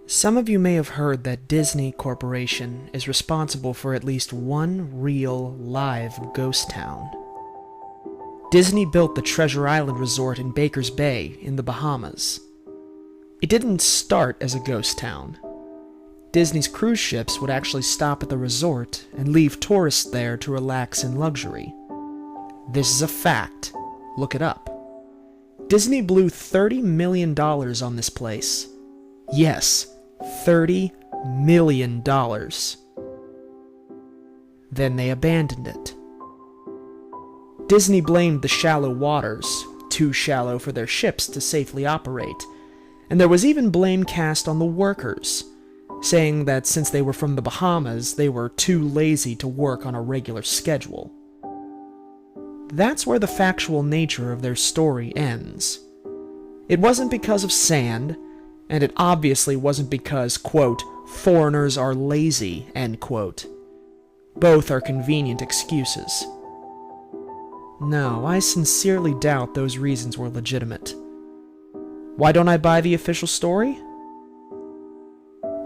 Some of you may have heard that Disney Corporation is responsible for at least one real, live ghost town. Disney built the Treasure Island Resort in Baker's Bay in the Bahamas. It didn't start as a ghost town. Disney's cruise ships would actually stop at the resort and leave tourists there to relax in luxury. This is a fact. Look it up. Disney blew $30 million on this place. Yes, $30 million. Then they abandoned it. Disney blamed the shallow waters, too shallow for their ships to safely operate, and there was even blame cast on the workers, saying that since they were from the Bahamas, they were too lazy to work on a regular schedule. That's where the factual nature of their story ends. It wasn't because of sand, and it obviously wasn't because, quote, foreigners are lazy, end quote. Both are convenient excuses. No, I sincerely doubt those reasons were legitimate. Why don't I buy the official story?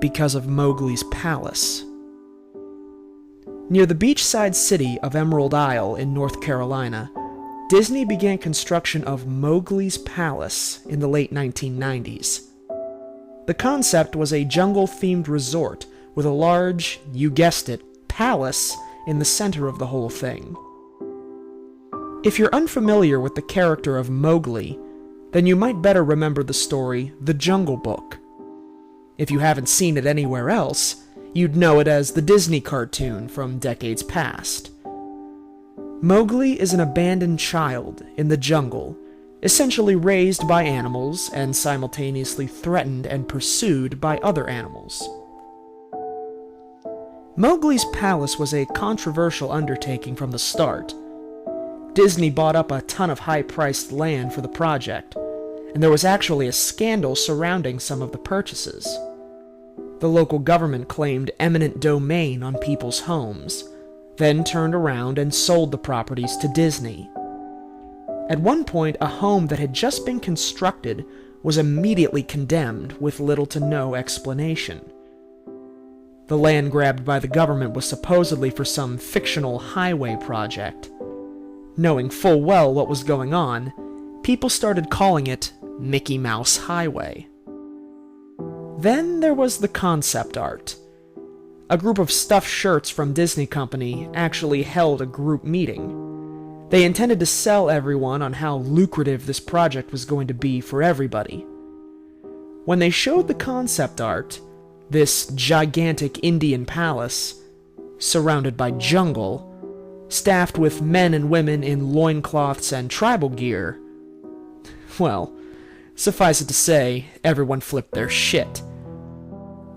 Because of Mowgli's palace. Near the beachside city of Emerald Isle in North Carolina, Disney began construction of Mowgli's Palace in the late 1990s. The concept was a jungle-themed resort with a large, you guessed it, palace in the center of the whole thing. If you're unfamiliar with the character of Mowgli, then you might better remember the story The Jungle Book. If you haven't seen it anywhere else, you'd know it as the Disney cartoon from decades past. Mowgli is an abandoned child in the jungle, essentially raised by animals and simultaneously threatened and pursued by other animals. Mowgli's palace was a controversial undertaking from the start. Disney bought up a ton of high-priced land for the project, and there was actually a scandal surrounding some of the purchases. The local government claimed eminent domain on people's homes, then turned around and sold the properties to Disney. At one point, a home that had just been constructed was immediately condemned with little to no explanation. The land grabbed by the government was supposedly for some fictional highway project. Knowing full well what was going on, people started calling it Mickey Mouse Highway. Then there was the concept art. A group of stuffed shirts from Disney Company actually held a group meeting. They intended to sell everyone on how lucrative this project was going to be for everybody. When they showed the concept art, this gigantic Indian palace, surrounded by jungle, staffed with men and women in loincloths and tribal gear, well, suffice it to say, everyone flipped their shit.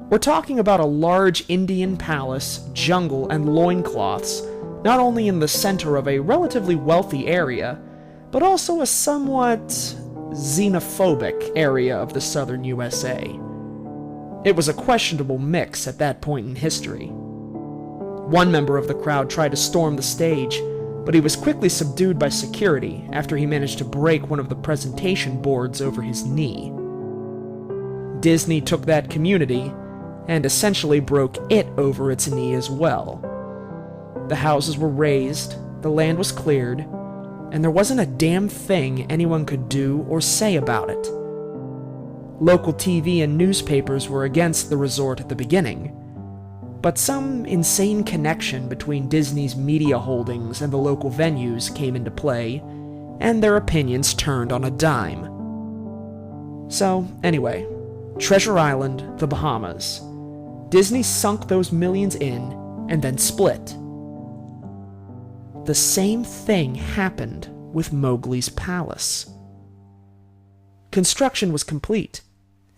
We're talking about a large Indian palace, jungle, and loincloths, not only in the center of a relatively wealthy area, but also a somewhat xenophobic area of the southern USA. It was a questionable mix at that point in history. One member of the crowd tried to storm the stage, but he was quickly subdued by security after he managed to break one of the presentation boards over his knee. Disney took that community and essentially broke it over its knee as well. The houses were razed, the land was cleared, and there wasn't a damn thing anyone could do or say about it. Local TV and newspapers were against the resort at the beginning, but some insane connection between Disney's media holdings and the local venues came into play, and their opinions turned on a dime. So, anyway, Treasure Island, the Bahamas. Disney sunk those millions in, and then split. The same thing happened with Mowgli's palace. Construction was complete.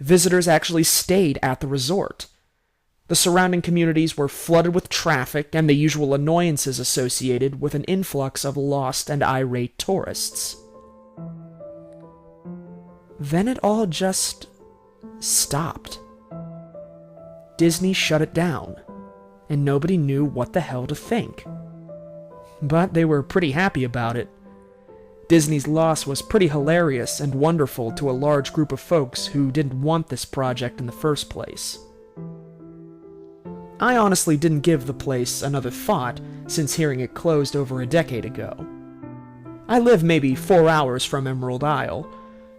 Visitors actually stayed at the resort. The surrounding communities were flooded with traffic and the usual annoyances associated with an influx of lost and irate tourists. Then it all just stopped. Disney shut it down, and nobody knew what the hell to think. But they were pretty happy about it. Disney's loss was pretty hilarious and wonderful to a large group of folks who didn't want this project in the first place. I honestly didn't give the place another thought since hearing it closed over a decade ago. I live maybe 4 hours from Emerald Isle,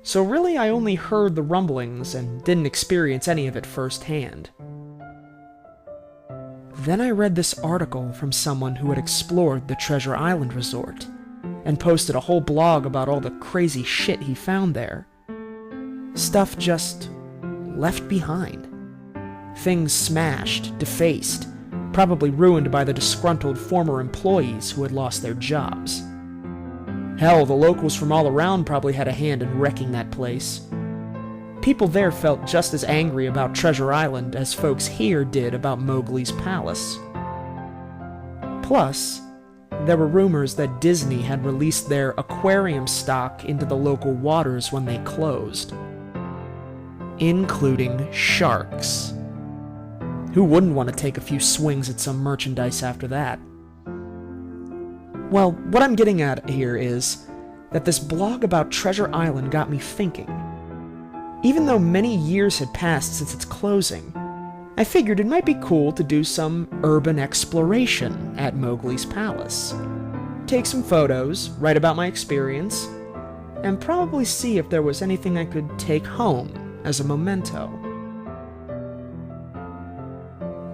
so really I only heard the rumblings and didn't experience any of it firsthand. Then I read this article from someone who had explored the Treasure Island resort and posted a whole blog about all the crazy shit he found there. Stuff just left behind. Things smashed, defaced, probably ruined by the disgruntled former employees who had lost their jobs. Hell, the locals from all around probably had a hand in wrecking that place. People there felt just as angry about Treasure Island as folks here did about Mowgli's palace. Plus, there were rumors that Disney had released their aquarium stock into the local waters when they closed, including sharks. Who wouldn't want to take a few swings at some merchandise after that? Well, what I'm getting at here is that this blog about Treasure Island got me thinking. Even though many years had passed since its closing, I figured it might be cool to do some urban exploration at Mowgli's palace. Take some photos, write about my experience, and probably see if there was anything I could take home as a memento.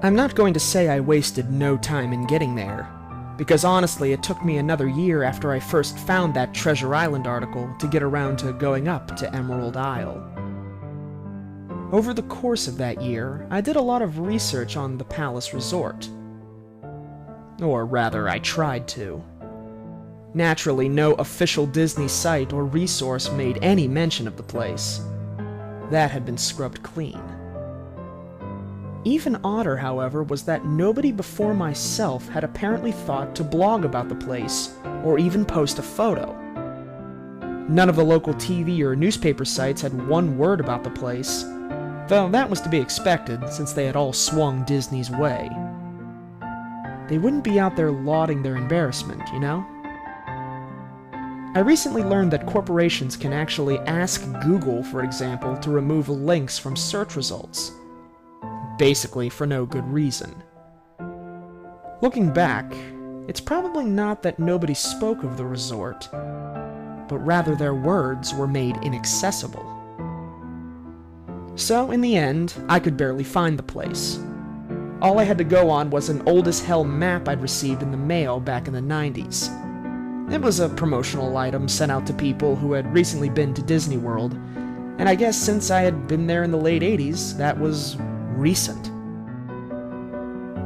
I'm not going to say I wasted no time in getting there, because honestly it took me another year after I first found that Treasure Island article to get around to going up to Emerald Isle. Over the course of that year, I did a lot of research on the Palace Resort. Or rather, I tried to. Naturally, no official Disney site or resource made any mention of the place. That had been scrubbed clean. Even odder, however, was that nobody before myself had apparently thought to blog about the place, or even post a photo. None of the local TV or newspaper sites had one word about the place, though that was to be expected since they had all swung Disney's way. They wouldn't be out there lauding their embarrassment, you know? I recently learned that corporations can actually ask Google, for example, to remove links from search results. Basically for no good reason. Looking back, it's probably not that nobody spoke of the resort, but rather their words were made inaccessible. So, in the end, I could barely find the place. All I had to go on was an old-as-hell map I'd received in the mail back in the 90s. It was a promotional item sent out to people who had recently been to Disney World, and I guess since I had been there in the late 80s, that was recent.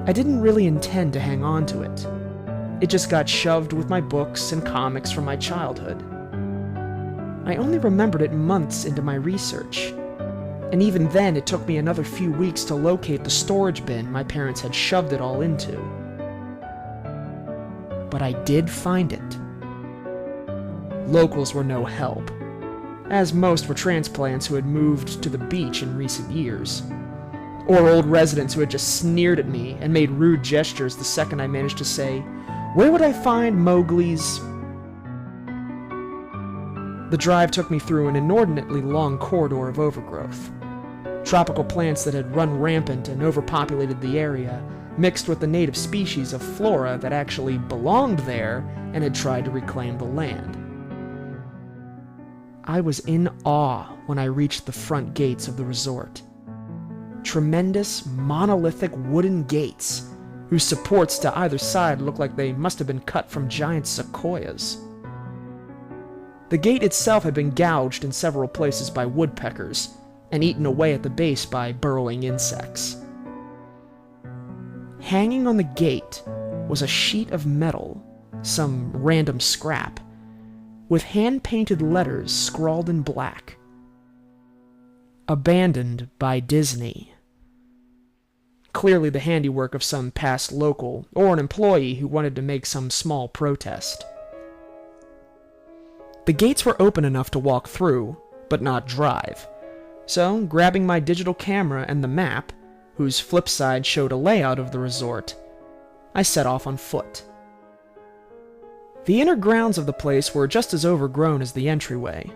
I didn't really intend to hang on to it. It just got shoved with my books and comics from my childhood. I only remembered it months into my research, and even then it took me another few weeks to locate the storage bin my parents had shoved it all into. But I did find it. Locals were no help, as most were transplants who had moved to the beach in recent years, or old residents who had just sneered at me and made rude gestures the second I managed to say, "Where would I find Mowgli's?" The drive took me through an inordinately long corridor of overgrowth. Tropical plants that had run rampant and overpopulated the area, mixed with the native species of flora that actually belonged there and had tried to reclaim the land. I was in awe when I reached the front gates of the resort. Tremendous, monolithic wooden gates, whose supports to either side looked like they must have been cut from giant sequoias. The gate itself had been gouged in several places by woodpeckers, and eaten away at the base by burrowing insects. Hanging on the gate was a sheet of metal, some random scrap, with hand-painted letters scrawled in black. Abandoned by Disney. Clearly the handiwork of some past local, or an employee who wanted to make some small protest. The gates were open enough to walk through, but not drive, So, grabbing my digital camera and the map, whose flip side showed a layout of the resort, I set off on foot. The inner grounds of the place were just as overgrown as the entryway.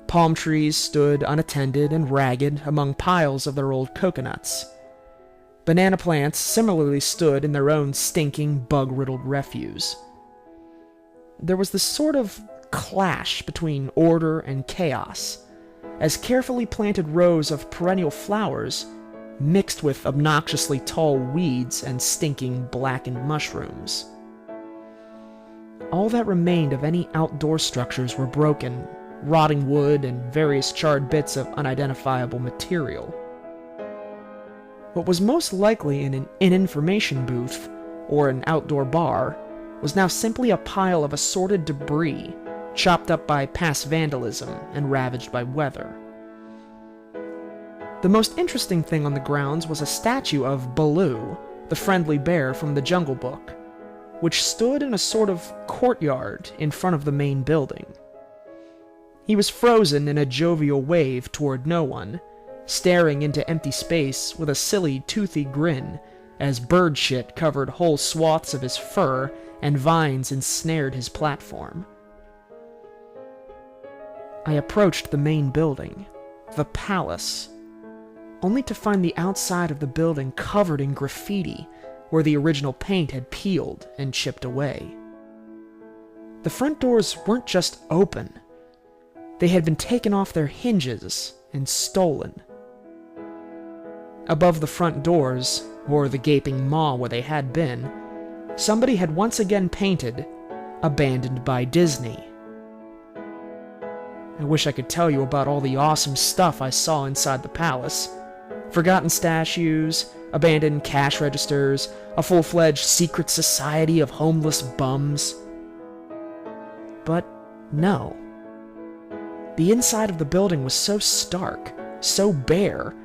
Palm trees stood unattended and ragged among piles of their old coconuts. Banana plants similarly stood in their own stinking, bug-riddled refuse. There was this sort of clash between order and chaos, as carefully planted rows of perennial flowers mixed with obnoxiously tall weeds and stinking blackened mushrooms. All that remained of any outdoor structures were broken, rotting wood and various charred bits of unidentifiable material. What was most likely an information booth or an outdoor bar was now simply a pile of assorted debris, chopped up by past vandalism and ravaged by weather. The most interesting thing on the grounds was a statue of Baloo, the friendly bear from the Jungle Book, which stood in a sort of courtyard in front of the main building. He was frozen in a jovial wave toward no one, staring into empty space with a silly, toothy grin as bird shit covered whole swaths of his fur and vines ensnared his platform. I approached the main building, the palace, only to find the outside of the building covered in graffiti where the original paint had peeled and chipped away. The front doors weren't just open. They had been taken off their hinges and stolen. Above the front doors, or the gaping maw where they had been, somebody had once again painted, "Abandoned by Disney." I wish I could tell you about all the awesome stuff I saw inside the palace. Forgotten statues, abandoned cash registers, a full-fledged secret society of homeless bums. But no. The inside of the building was so stark, so bare,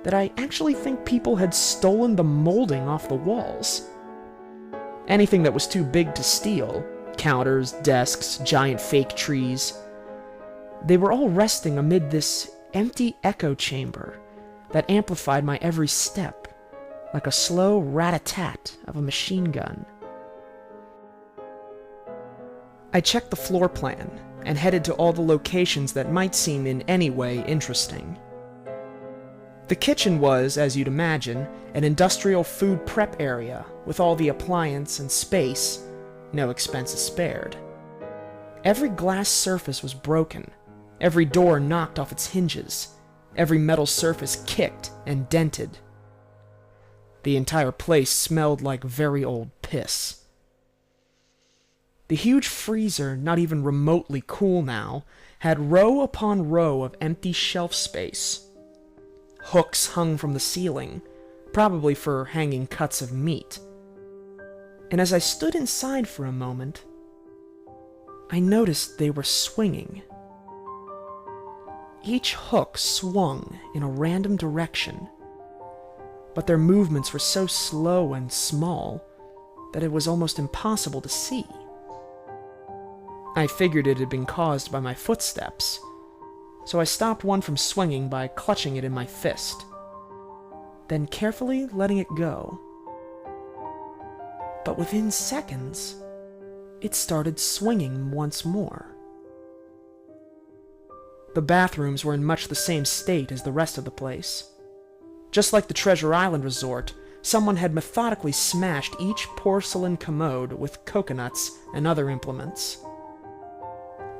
that I actually think people had stolen the molding off the walls. Anything that was too big to steal, counters, desks, giant fake trees, they were all resting amid this empty echo chamber that amplified my every step, like a slow rat-a-tat of a machine gun. I checked the floor plan and headed to all the locations that might seem in any way interesting. The kitchen was, as you'd imagine, an industrial food prep area with all the appliance and space, no expenses spared. Every glass surface was broken, every door knocked off its hinges, every metal surface kicked and dented. The entire place smelled like very old piss. The huge freezer, not even remotely cool now, had row upon row of empty shelf space. Hooks hung from the ceiling, probably for hanging cuts of meat. And as I stood inside for a moment, I noticed they were swinging. Each hook swung in a random direction, but their movements were so slow and small that it was almost impossible to see. I figured it had been caused by my footsteps, so I stopped one from swinging by clutching it in my fist, then carefully letting it go. But within seconds, it started swinging once more. The bathrooms were in much the same state as the rest of the place. Just like the Treasure Island resort, someone had methodically smashed each porcelain commode with coconuts and other implements.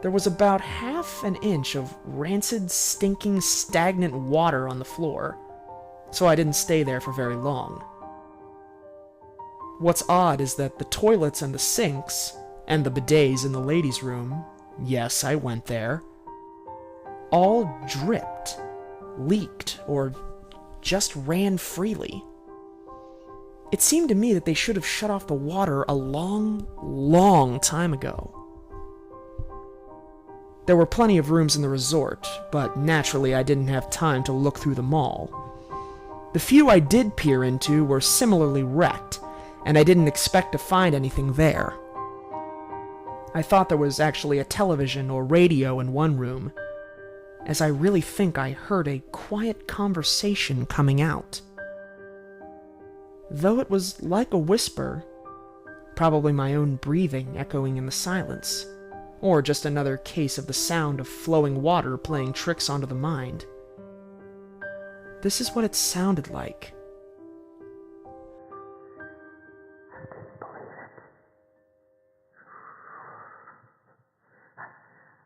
There was about half an inch of rancid, stinking, stagnant water on the floor, so I didn't stay there for very long. What's odd is that the toilets and the sinks, and the bidets in the ladies' room, yes, I went there, all dripped, leaked, or just ran freely. It seemed to me that they should have shut off the water a long, long time ago. There were plenty of rooms in the resort, but naturally I didn't have time to look through them all. The few I did peer into were similarly wrecked, and I didn't expect to find anything there. I thought there was actually a television or radio in one room, as I really think I heard a quiet conversation coming out. Though it was like a whisper, probably my own breathing echoing in the silence, or just another case of the sound of flowing water playing tricks onto the mind. This is what it sounded like.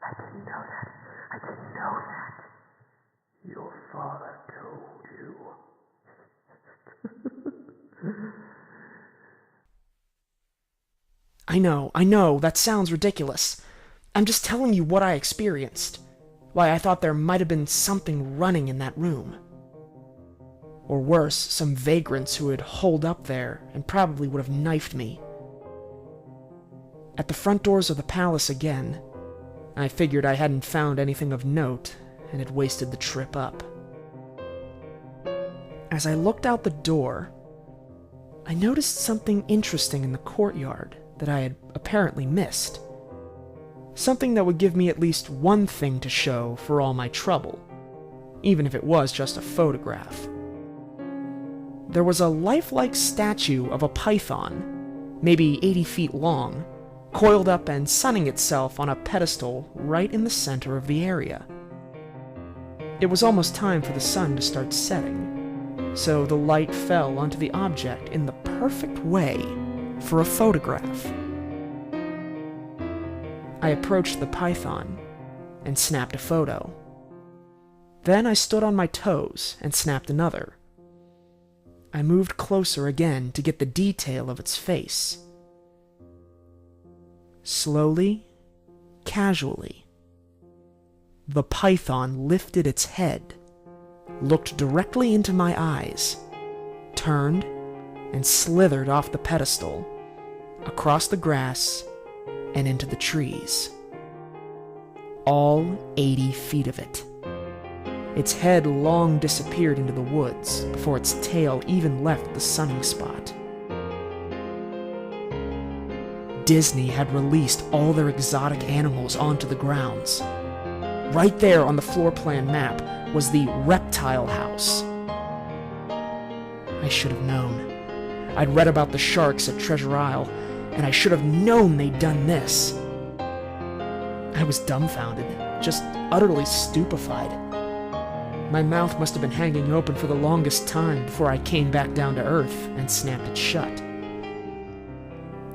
I didn't know that. Your father told you. I know, that sounds ridiculous. I'm just telling you what I experienced. Why I thought there might have been something running in that room. Or worse, some vagrants who had holed up there and probably would have knifed me. At the front doors of the palace again, I figured I hadn't found anything of note and had wasted the trip up. As I looked out the door, I noticed something interesting in the courtyard that I had apparently missed. Something that would give me at least one thing to show for all my trouble, even if it was just a photograph. There was a lifelike statue of a python, maybe 80 feet long, coiled up and sunning itself on a pedestal right in the center of the area. It was almost time for the sun to start setting, so the light fell onto the object in the perfect way for a photograph. I approached the python and snapped a photo. Then I stood on my toes and snapped another. I moved closer again to get the detail of its face. Slowly, casually, the python lifted its head, looked directly into my eyes, turned, and slithered off the pedestal, across the grass, and into the trees. All 80 feet of it. Its head long disappeared into the woods before its tail even left the sunning spot. Disney had released all their exotic animals onto the grounds. Right there on the floor plan map was the reptile house. I should have known. I'd read about the sharks at Treasure Isle, and I should have known they'd done this. I was dumbfounded, just utterly stupefied. My mouth must have been hanging open for the longest time before I came back down to earth and snapped it shut.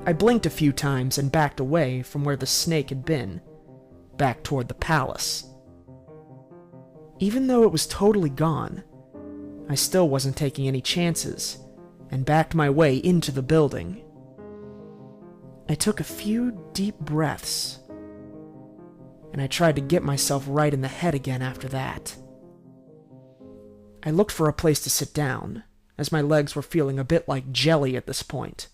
I blinked a few times and backed away from where the snake had been, back toward the palace. Even though it was totally gone, I still wasn't taking any chances, and backed my way into the building. I took a few deep breaths, and I tried to get myself right in the head again after that. I looked for a place to sit down, as my legs were feeling a bit like jelly at this point.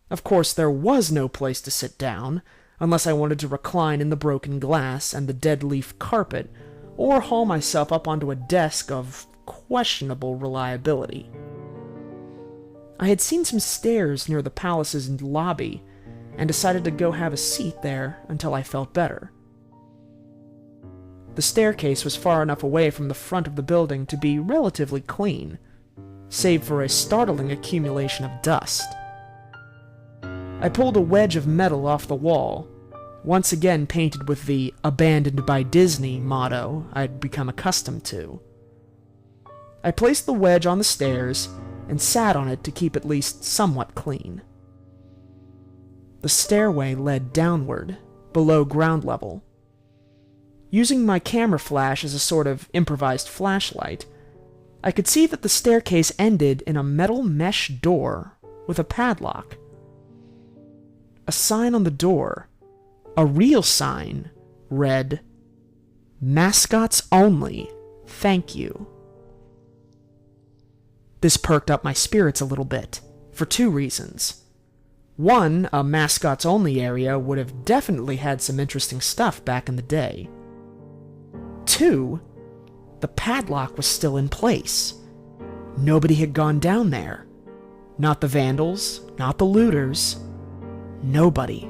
Of course, there was no place to sit down, unless I wanted to recline in the broken glass and the dead leaf carpet, or haul myself up onto a desk of questionable reliability. I had seen some stairs near the palace's lobby, and decided to go have a seat there until I felt better. The staircase was far enough away from the front of the building to be relatively clean, save for a startling accumulation of dust. I pulled a wedge of metal off the wall, once again painted with the "Abandoned by Disney" motto I'd become accustomed to. I placed the wedge on the stairs and sat on it to keep at least somewhat clean. The stairway led downward, below ground level. Using my camera flash as a sort of improvised flashlight, I could see that the staircase ended in a metal mesh door with a padlock. A sign on the door, a real sign, read, "Mascots-only, thank you." This perked up my spirits a little bit, for two reasons. One, a mascots-only area would have definitely had some interesting stuff back in the day. Two, the padlock was still in place. Nobody had gone down there. Not the vandals, not the looters. Nobody.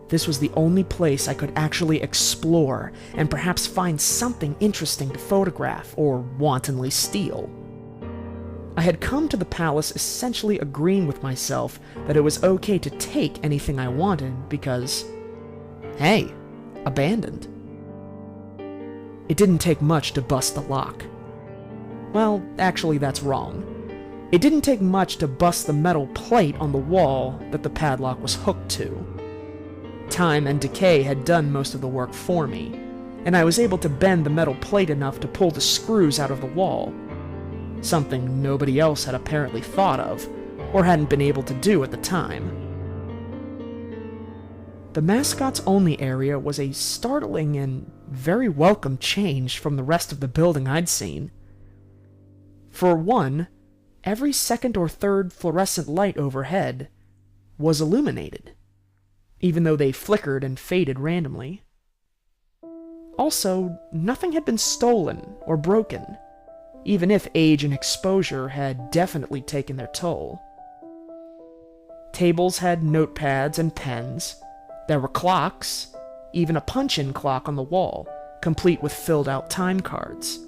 This was the only place I could actually explore and perhaps find something interesting to photograph or wantonly steal. I had come to the palace essentially agreeing with myself that it was okay to take anything I wanted because, hey, abandoned. It didn't take much to bust the lock. Well, actually that's wrong. It didn't take much to bust the metal plate on the wall that the padlock was hooked to. Time and decay had done most of the work for me, and I was able to bend the metal plate enough to pull the screws out of the wall, something nobody else had apparently thought of, or hadn't been able to do at the time. The mascots-only area was a startling and very welcome change from the rest of the building I'd seen. For one, every second or third fluorescent light overhead was illuminated, even though they flickered and faded randomly. Also, nothing had been stolen or broken, even if age and exposure had definitely taken their toll. Tables had notepads and pens. There were clocks, even a punch-in clock on the wall, complete with filled-out time cards.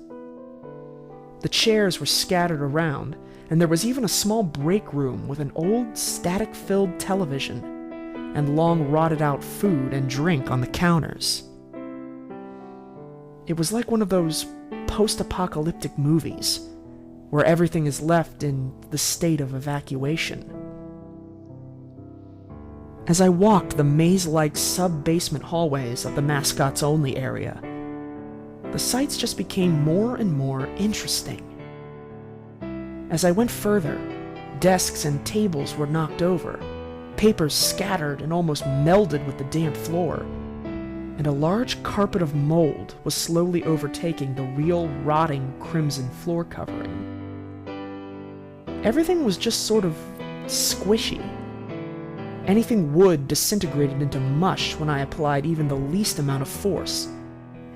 The chairs were scattered around, and there was even a small break room with an old, static-filled television and long rotted-out food and drink on the counters. It was like one of those post-apocalyptic movies, where everything is left in the state of evacuation. As I walked the maze-like sub-basement hallways of the mascots-only area, the sights just became more and more interesting. As I went further, desks and tables were knocked over, papers scattered and almost melded with the damp floor, and a large carpet of mold was slowly overtaking the real rotting crimson floor covering. Everything was just sort of squishy. Anything wood disintegrated into mush when I applied even the least amount of force,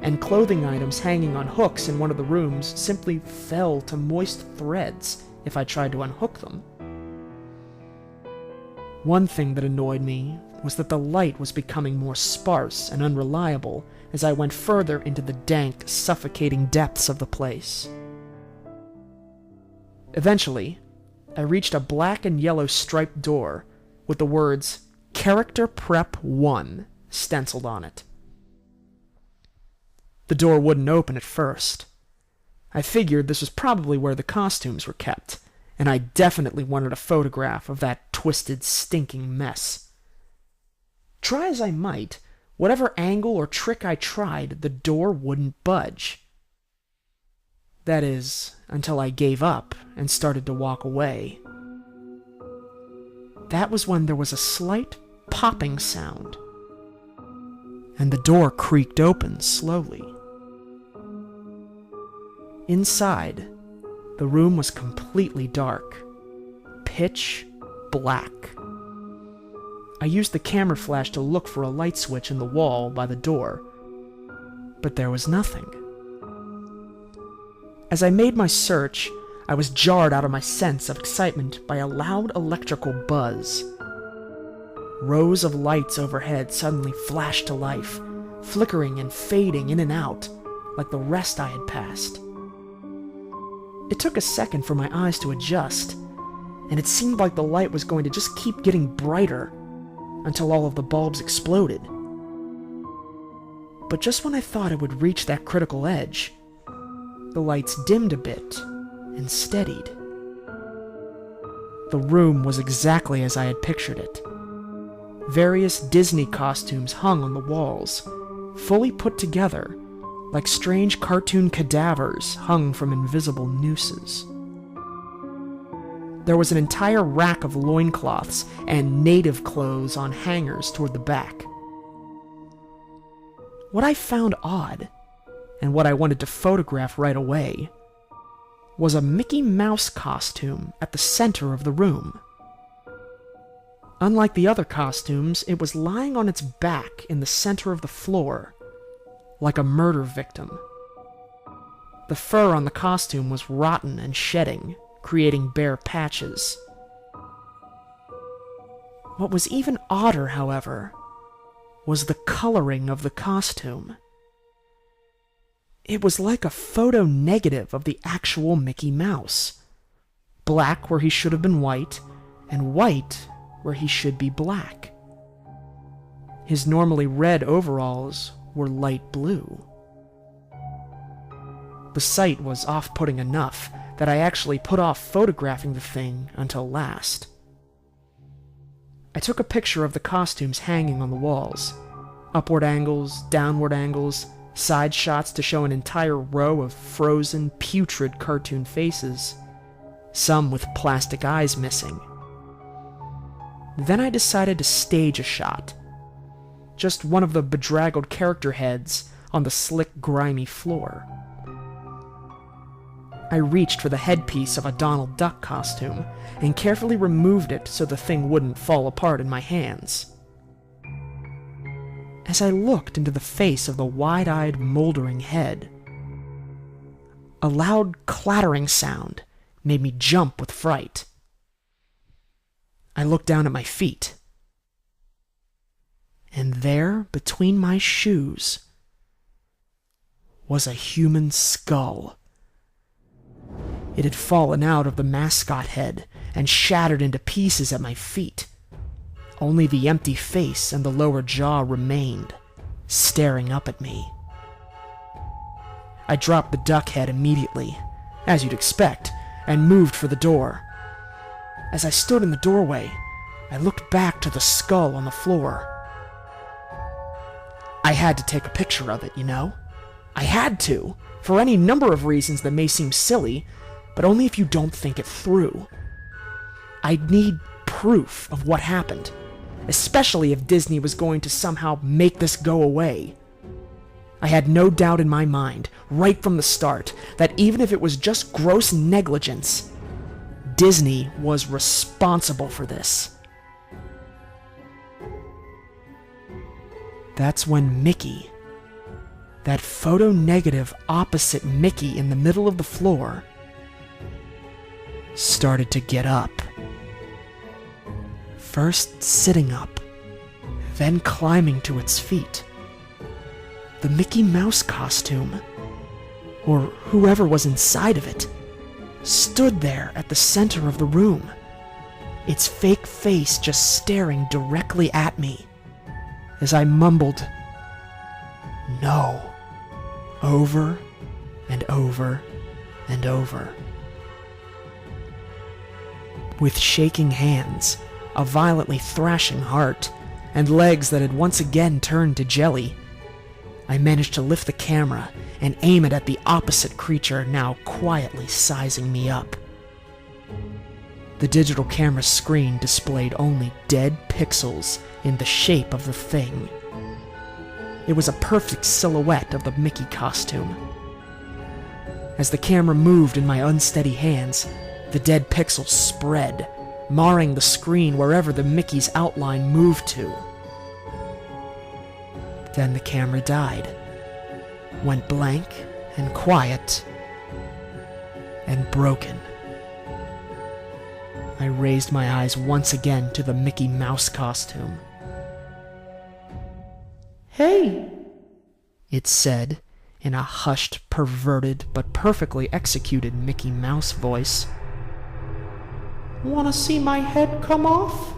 and clothing items hanging on hooks in one of the rooms simply fell to moist threads if I tried to unhook them. One thing that annoyed me was that the light was becoming more sparse and unreliable as I went further into the dank, suffocating depths of the place. Eventually, I reached a black and yellow striped door with the words, "Character Prep 1" stenciled on it. The door wouldn't open at first. I figured this was probably where the costumes were kept, and I definitely wanted a photograph of that twisted, stinking mess. Try as I might, whatever angle or trick I tried, the door wouldn't budge. That is, until I gave up and started to walk away. That was when there was a slight popping sound, and the door creaked open slowly. Inside, the room was completely dark, pitch black. I used the camera flash to look for a light switch in the wall by the door, but there was nothing. As I made my search, I was jarred out of my sense of excitement by a loud electrical buzz. Rows of lights overhead suddenly flashed to life, flickering and fading in and out, like the rest I had passed. It took a second for my eyes to adjust, and it seemed like the light was going to just keep getting brighter until all of the bulbs exploded. But just when I thought it would reach that critical edge, the lights dimmed a bit and steadied. The room was exactly as I had pictured it. Various Disney costumes hung on the walls, fully put together, like strange cartoon cadavers hung from invisible nooses. There was an entire rack of loincloths and native clothes on hangers toward the back. What I found odd, and what I wanted to photograph right away, was a Mickey Mouse costume at the center of the room. Unlike the other costumes, it was lying on its back in the center of the floor, like a murder victim. The fur on the costume was rotten and shedding, creating bare patches. What was even odder, however, was the coloring of the costume. It was like a photo negative of the actual Mickey Mouse. Black where he should have been white, and white where he should be black. His normally red overalls were light blue. The sight was off-putting enough that I actually put off photographing the thing until last. I took a picture of the costumes hanging on the walls. Upward angles, downward angles, side shots to show an entire row of frozen, putrid cartoon faces, some with plastic eyes missing. Then I decided to stage a shot. Just one of the bedraggled character heads on the slick, grimy floor. I reached for the headpiece of a Donald Duck costume and carefully removed it so the thing wouldn't fall apart in my hands. As I looked into the face of the wide-eyed, moldering head, a loud clattering sound made me jump with fright. I looked down at my feet, and there, between my shoes, was a human skull. It had fallen out of the mascot head and shattered into pieces at my feet. Only the empty face and the lower jaw remained, staring up at me. I dropped the duck head immediately, as you'd expect, and moved for the door. As I stood in the doorway, I looked back to the skull on the floor. I had to take a picture of it, you know? I had to, for any number of reasons that may seem silly, but only if you don't think it through. I'd need proof of what happened, especially if Disney was going to somehow make this go away. I had no doubt in my mind, right from the start, that even if it was just gross negligence, Disney was responsible for this. That's when Mickey, that photo negative opposite Mickey in the middle of the floor, started to get up. First sitting up, then climbing to its feet. The Mickey Mouse costume, or whoever was inside of it, stood there at the center of the room, its fake face just staring directly at me, as I mumbled, "No," over and over and over. With shaking hands, a violently thrashing heart, and legs that had once again turned to jelly, I managed to lift the camera and aim it at the opposite creature now quietly sizing me up. The digital camera screen displayed only dead pixels in the shape of the thing. It was a perfect silhouette of the Mickey costume. As the camera moved in my unsteady hands, the dead pixels spread, marring the screen wherever the Mickey's outline moved to. Then the camera died, went blank and quiet and broken. I raised my eyes once again to the Mickey Mouse costume. "Hey," it said in a hushed, perverted, but perfectly executed Mickey Mouse voice. "Wanna see my head come off?"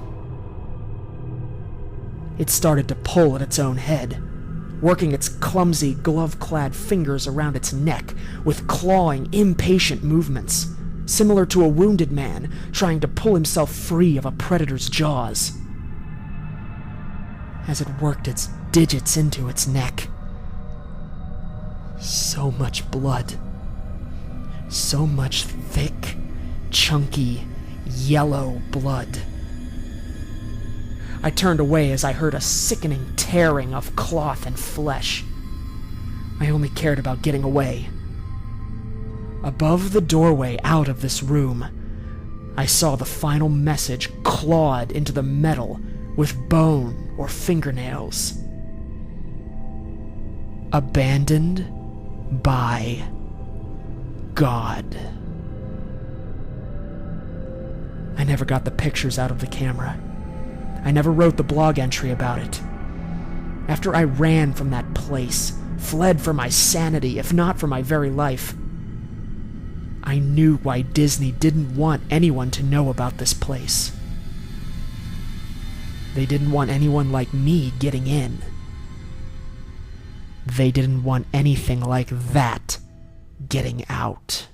It started to pull at its own head, working its clumsy, glove-clad fingers around its neck with clawing, impatient movements, similar to a wounded man trying to pull himself free of a predator's jaws. As it worked its digits into its neck, so much blood, so much thick, chunky, yellow blood. I turned away as I heard a sickening tearing of cloth and flesh. I only cared about getting away. Above the doorway out of this room, I saw the final message clawed into the metal with bone or fingernails. Abandoned by God. I never got the pictures out of the camera. I never wrote the blog entry about it. After I ran from that place, fled for my sanity, if not for my very life, I knew why Disney didn't want anyone to know about this place. They didn't want anyone like me getting in. They didn't want anything like that getting out.